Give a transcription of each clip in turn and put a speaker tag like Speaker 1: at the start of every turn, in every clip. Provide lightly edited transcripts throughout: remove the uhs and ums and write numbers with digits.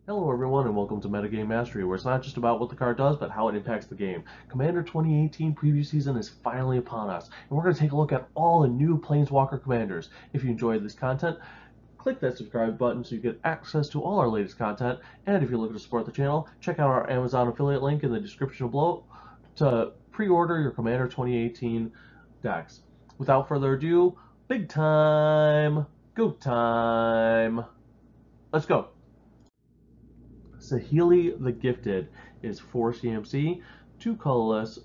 Speaker 1: Hello everyone and welcome to Metagame Mastery, where it's not just about what the card does, but how it impacts the game. Commander 2018 preview season is finally upon us, and we're going to take a look at all the new Planeswalker commanders. If you enjoyed this content, click that subscribe button so you get access to all our latest content, and if you're looking to support the channel, check out our Amazon affiliate link in the description below to pre-order your Commander 2018 decks. Without further ado, big time, go time, let's go. Saheeli the Gifted is 4 CMC, 2 colorless,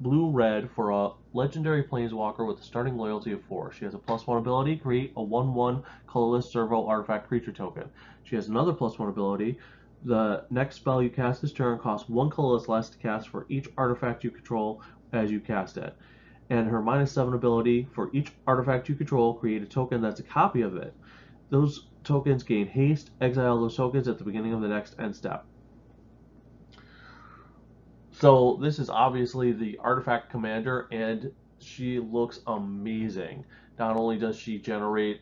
Speaker 1: blue-red for a legendary planeswalker with a starting loyalty of 4. She has a +1 ability, create a 1/1 colorless servo artifact creature token. She has another +1 ability. The next spell you cast this turn costs 1 colorless less to cast for each artifact you control as you cast it. And her -7 ability, for each artifact you control, create a token that's a copy of it. Those tokens gain haste. Exile those tokens at the beginning of the next end step. So this is obviously the artifact commander, and she looks amazing. Not only does she generate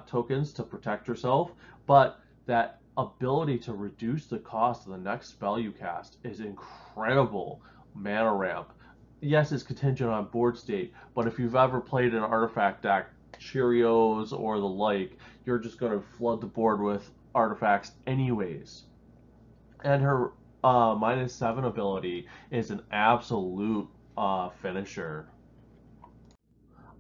Speaker 1: tokens to protect herself, but that ability to reduce the cost of the next spell you cast is incredible mana ramp. Yes, it's contingent on board state, but if you've ever played an artifact deck, Cheerios or the like, you're just going to flood the board with artifacts anyways. And her -7 ability is an absolute finisher.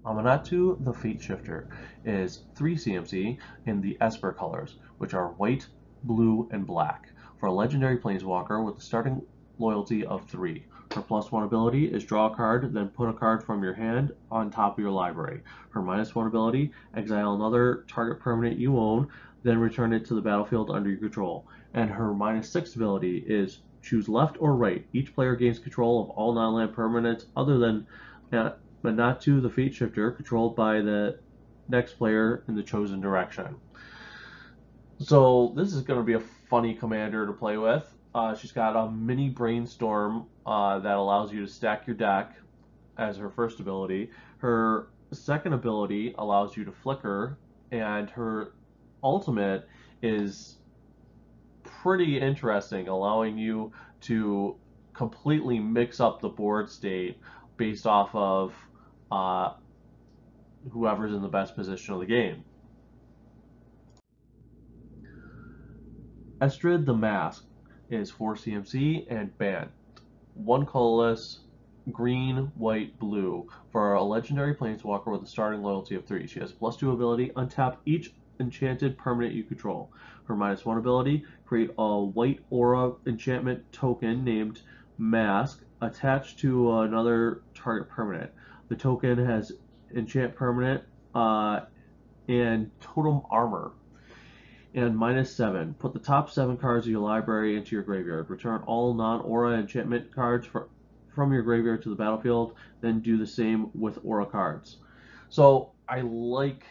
Speaker 1: Amanatu the Fate Shifter is 3 CMC in the Esper colors, which are white, blue, and black, for a legendary planeswalker with a starting loyalty of 3. Her +1 ability is draw a card, then put a card from your hand on top of your library. Her -1 ability, exile another target permanent you own, then return it to the battlefield under your control. And her -6 ability is choose left or right. Each player gains control of all non-land permanents other than Amanatu the Fate Shifter, controlled by the next player in the chosen direction. So this is going to be a funny commander to play with. She's got a mini brainstorm that allows you to stack your deck as her first ability. Her second ability allows you to flicker, and her ultimate is pretty interesting, allowing you to completely mix up the board state based off of whoever's in the best position of the game. Astrid the Mask is 4 CMC and banned. 1 colorless, green, white, blue, for a legendary planeswalker with a starting loyalty of 3. She has a +2 ability, untap each enchanted permanent you control. Her -1 ability, create a white aura enchantment token named Mask attached to another target permanent. The token has enchant permanent and totem armor. And -7, put the top 7 cards of your library into your graveyard. Return all non-aura enchantment cards from your graveyard to the battlefield, then do the same with aura cards. So I like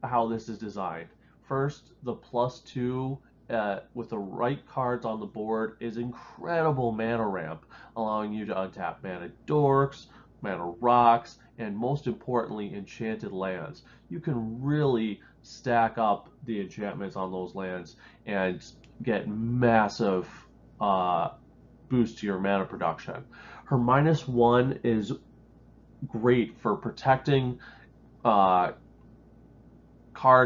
Speaker 1: how this is designed. First, the +2 with the right cards on the board is incredible mana ramp, allowing you to untap mana dorks, mana rocks, and most importantly, enchanted lands. You can really stack up the enchantments on those lands and get massive boost to your mana production. Her -1 is great for protecting cards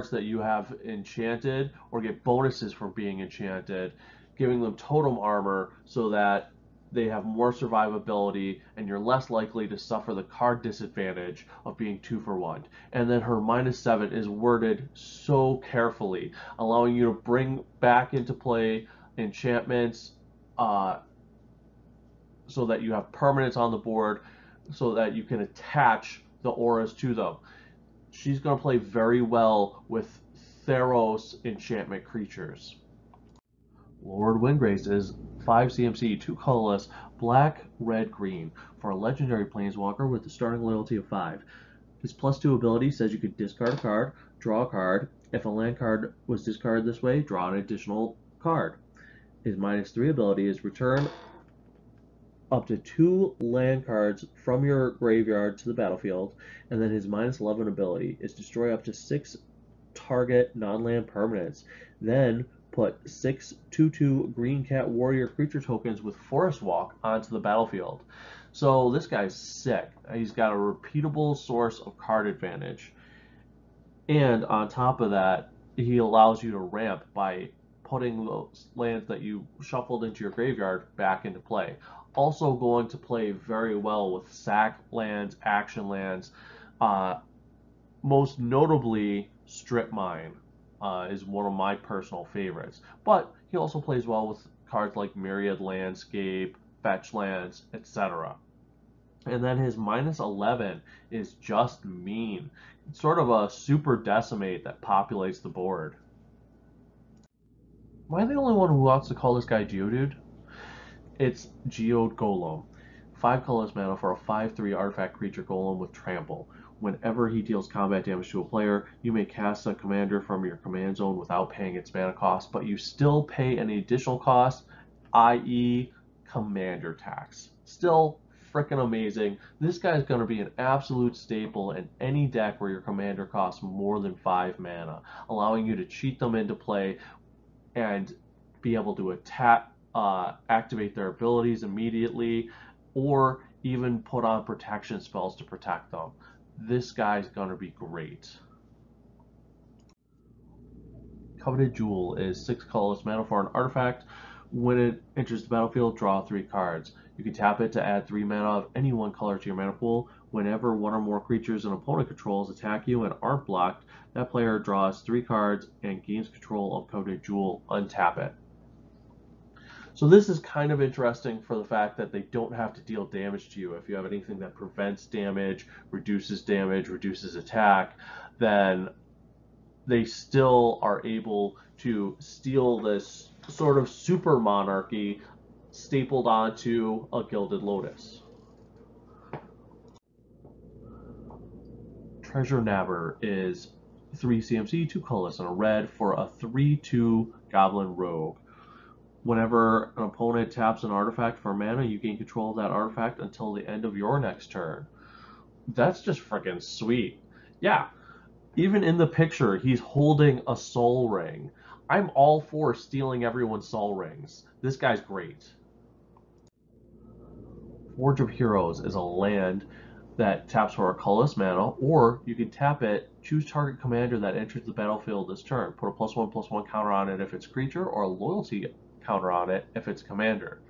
Speaker 1: that you have enchanted or get bonuses from being enchanted, giving them totem armor so that they have more survivability and you're less likely to suffer the card disadvantage of being 2 for 1. And then her -7 is worded so carefully, allowing you to bring back into play enchantments so that you have permanents on the board so that you can attach the auras to them. She's going to play very well with Theros enchantment creatures. Lord Windgrace is 5 CMC, 2 colorless, black, red, green, for a legendary planeswalker with a starting loyalty of 5. His +2 ability says you could discard a card, draw a card. If a land card was discarded this way, draw an additional card. His -3 ability is return up to 2 land cards from your graveyard to the battlefield, and then his -11 ability is destroy up to 6 target non-land permanents. Then put 6 2/2 green cat warrior creature tokens with forest walk onto the battlefield. So this guy's sick. He's got a repeatable source of card advantage. And on top of that, he allows you to ramp by putting those lands that you shuffled into your graveyard back into play. Also going to play very well with sack lands, action lands. Most notably, Strip Mine is one of my personal favorites. But he also plays well with cards like Myriad Landscape, Fetch Lands, etc. And then his -11 is just mean. It's sort of a super decimate that populates the board. Am I the only one who wants to call this guy Geodude? It's Geode Golem. 5 colorless mana for a 5/3 artifact creature golem with trample. Whenever he deals combat damage to a player, you may cast a commander from your command zone without paying its mana cost, but you still pay any additional cost, i.e. commander tax. Still freaking amazing. This guy's going to be an absolute staple in any deck where your commander costs more than 5 mana, allowing you to cheat them into play and be able to attack, activate their abilities immediately, or even put on protection spells to protect them. This guy's going to be great. Coveted Jewel is 6 colorless mana for an artifact. When it enters the battlefield, draw 3 cards. You can tap it to add 3 mana of any one color to your mana pool. Whenever one or more creatures an opponent controls attack you and aren't blocked, that player draws 3 cards and gains control of Coveted Jewel. Untap it. So this is kind of interesting for the fact that they don't have to deal damage to you. If you have anything that prevents damage, reduces attack, then they still are able to steal this sort of super monarchy stapled onto a Gilded Lotus. Treasure Nabber is 3 CMC, 2 colorless, and a red for a 3/2 Goblin Rogue. Whenever an opponent taps an artifact for mana, you gain control of that artifact until the end of your next turn. That's just freaking sweet. Yeah, even in the picture, he's holding a soul ring. I'm all for stealing everyone's soul rings. This guy's great. Forge of Heroes is a land that taps for a colorless mana, or you can tap it, choose target commander that enters the battlefield this turn. Put a +1/+1 counter on it if it's creature, or a loyalty counter on it if it's commander.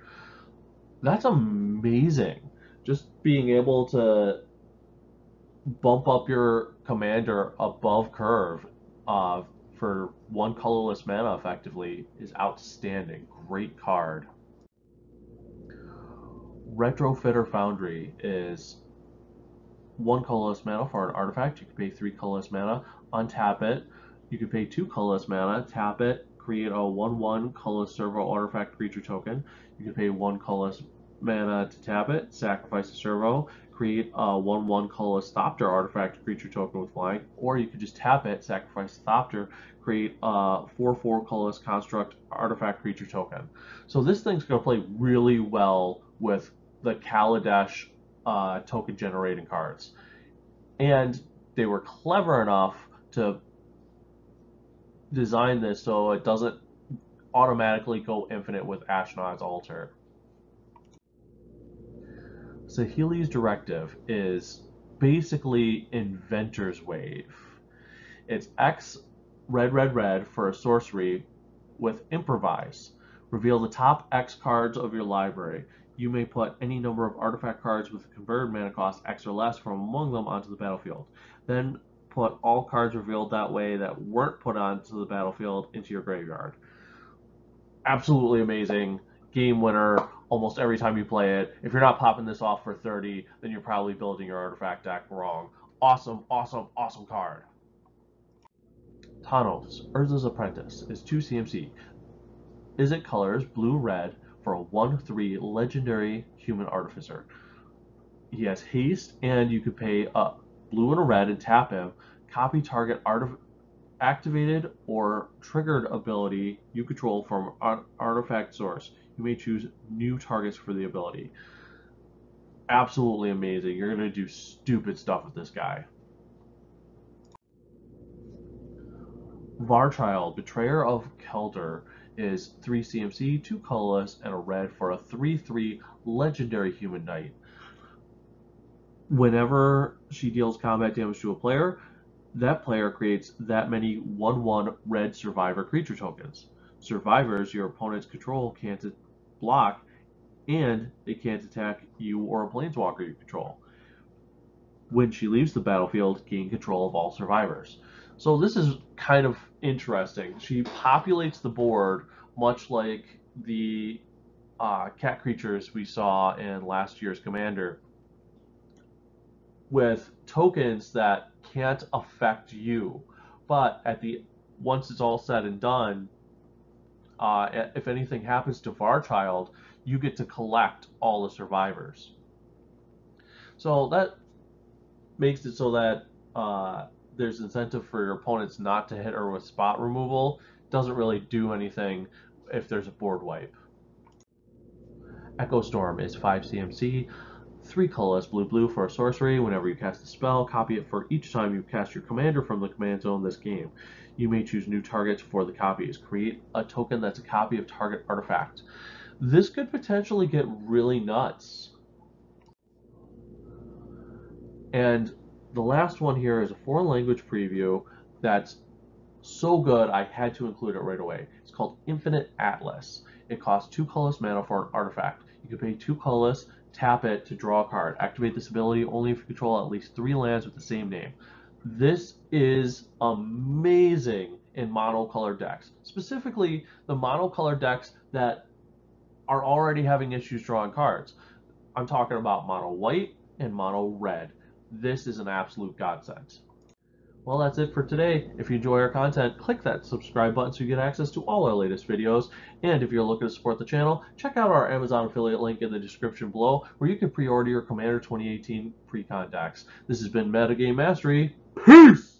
Speaker 1: That's amazing. Just being able to bump up your commander above curve for 1 colorless mana effectively is outstanding. Great card. Retrofit Foundry is 1 colorless mana for an artifact. You can pay 3 colorless mana, untap it. You can pay 2 colorless mana, tap it, create a 1/1 colorless servo artifact creature token. You can pay 1 colorless mana to tap it, sacrifice a servo, create a 1/1 colorless Thopter artifact creature token with flying, or you could just tap it, sacrifice Thopter, create a 4/4 colorless construct artifact creature token. So this thing's going to play really well with the Kaladesh token generating cards. And they were clever enough to design this so it doesn't automatically go infinite with Ashnod's Altar. Saheeli's Directive is basically Inventor's Wave. It's X red for a sorcery with Improvise. Reveal the top X cards of your library. You may put any number of artifact cards with a converted mana cost X or less from among them onto the battlefield. Then put all cards revealed that way that weren't put onto the battlefield into your graveyard. Absolutely amazing. Game winner almost every time you play it. If you're not popping this off for 30, then you're probably building your artifact deck wrong. Awesome card. Thanos, Urza's Apprentice, is 2 CMC. Izzet colors blue-red for a 1/3 legendary human artificer. He has haste, and you could pay a blue and a red and tap him. Copy target activated or triggered ability you control from artifact source. You may choose new targets for the ability. Absolutely amazing. You're going to do stupid stuff with this guy. Varchild, Betrayer of Kelder, is 3 CMC, 2 colorless, and a red for a 3/3 legendary human knight. Whenever she deals combat damage to a player, that player creates that many 1/1 red survivor creature tokens. Survivors your opponents control can't block, and they can't attack you or a planeswalker you control. When she leaves the battlefield, gain control of all survivors. So this is kind of interesting. She populates the board much like the cat creatures we saw in last year's Commander, with tokens that can't affect you, but once it's all said and done, if anything happens to Varchild, you get to collect all the survivors. So that makes it so that there's incentive for your opponents not to hit her with spot removal. Doesn't really do anything if there's a board wipe. Echo Storm is 5 CMC, 3 colorless blue for a sorcery. Whenever you cast a spell, copy it for each time you cast your commander from the command zone this game. You may choose new targets for the copies. Create a token that's a copy of target artifact. This could potentially get really nuts. And the last one here is a foreign language preview that's so good I had to include it right away. It's called Infinite Atlas. It costs 2 colorless mana for an artifact. You can pay 2 colorless, tap it to draw a card. Activate this ability only if you control at least 3 lands with the same name. This is amazing in monocolored decks. Specifically, the monocolored decks that are already having issues drawing cards. I'm talking about mono white and mono red. This is an absolute godsend. Well, that's it for today. If you enjoy our content, click that subscribe button so you get access to all our latest videos. And if you're looking to support the channel, check out our Amazon affiliate link in the description below, where you can pre-order your Commander 2018 pre-con decks. This has been Metagame Mastery. Peace!